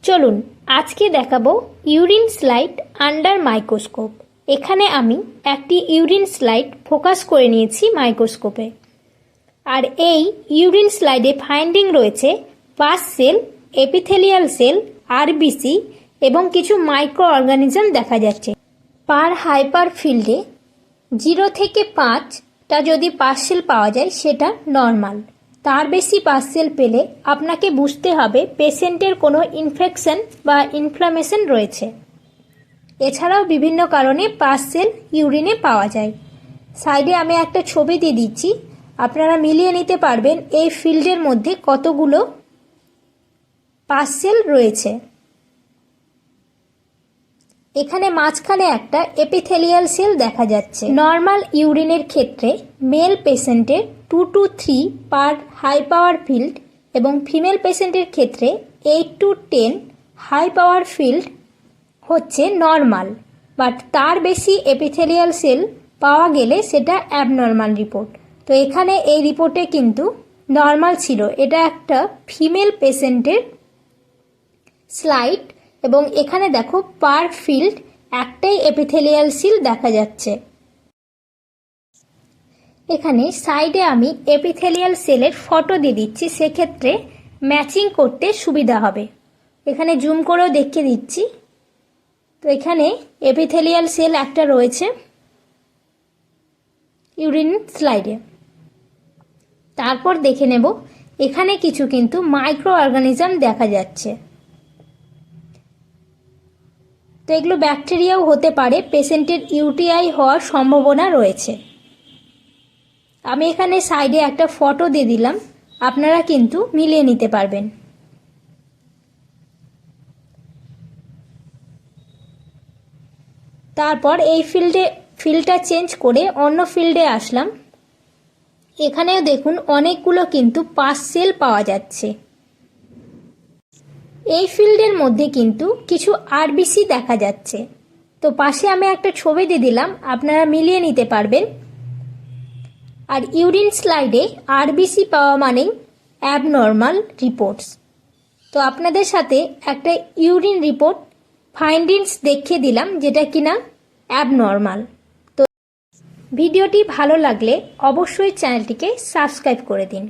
চলুন আজকে দেখাবো ইউরিন স্লাইড আন্ডার মাইক্রোস্কোপ। এখানে আমি একটি ইউরিন স্লাইড ফোকাস করে নিয়েছি মাইক্রোস্কোপে। আর এই ইউরিন স্লাইডে ফাইন্ডিং রয়েছে pus cell, epithelial cell, RBC এবং কিছু মাইক্রো অর্গানিজম দেখা যাচ্ছে। পার হাইপার ফিল্ডে 0 থেকে 5টা যদি পাস সেল পাওয়া যায় সেটা নর্মাল। তার বেশি পাস সেল পেলে আপনাকে বুঝতে হবে পেশেন্টের কোনো ইনফেকশন বা ইনফ্লামেশন রয়েছে। এছাড়াও বিভিন্ন কারণে পাস সেল ইউরিনে পাওয়া যায়। সাইডে আমি একটা ছবি দিয়ে দিচ্ছি, আপনারা মিলিয়ে নিতে পারবেন এই ফিল্ডের মধ্যে কতগুলো পাস সেল রয়েছে। এখানে মাঝখানে একটা এপিথেলিয়াল সেল দেখা যাচ্ছে। নর্মাল ইউরিনের ক্ষেত্রে মেল পেশেন্টের 2 to 3 per high power field এবং ফিমেল পেশেন্টের ক্ষেত্রে 8 to 10 হাই পাওয়ার ফিল্ড হচ্ছে নর্মাল, বাট তার বেশি এপিথেলিয়াল সেল পাওয়া গেলে সেটা অ্যাবনর্মাল রিপোর্ট। তো এখানে এই রিপোর্টে কিন্তু নর্মাল ছিল। এটা একটা ফিমেল পেশেন্টের স্লাইড এবং এখানে দেখো পার ফিল্ড একটাই এপিথেলিয়াল সেল দেখা যাচ্ছে। এখানে সাইডে আমি এপিথেলিয়াল সেলের ফটো দিয়ে দিচ্ছি, সেক্ষেত্রে ম্যাচিং করতে সুবিধা হবে। এখানে জুম করেও দেখিয়ে দিচ্ছি। তো এখানে এপিথেলিয়াল সেল একটা রয়েছে ইউরিন স্লাইডে। তারপর দেখে নেব এখানে কিছু কিন্তু মাইক্রো অর্গানিজম দেখা যাচ্ছে। তো এগুলো ব্যাকটেরিয়াও হতে পারে, পেশেন্টের ইউটিআই হওয়ার সম্ভাবনা রয়েছে। আমি এখানে সাইডে একটা ফটো দিয়ে দিলাম, আপনারা কিন্তু মিলিয়ে নিতে পারবেন। তারপর এই ফিল্ডটা চেঞ্জ করে অন্য ফিল্ডে আসলাম। এখানেও দেখুন অনেকগুলো কিন্তু পাস সেল পাওয়া যাচ্ছে। এই ফিল্ডের মধ্যে কিন্তু কিছু আরবিসি দেখা যাচ্ছে। তো পাশে আমি একটা ছবি দিয়ে দিলাম, আপনারা মিলিয়ে নিতে পারবেন। আর ইউরিন স্লাইডে আরবিসি পাওয়া মানেই অ্যাবনর্মাল রিপোর্টস। তো আপনাদের সাথে একটা ইউরিন রিপোর্ট ফাইন্ডিংস দেখিয়ে দিলাম যেটা কিনা অ্যাবনর্মাল। তো ভিডিওটি ভালো লাগলে অবশ্যই চ্যানেলটিকে সাবস্ক্রাইব করে দিন।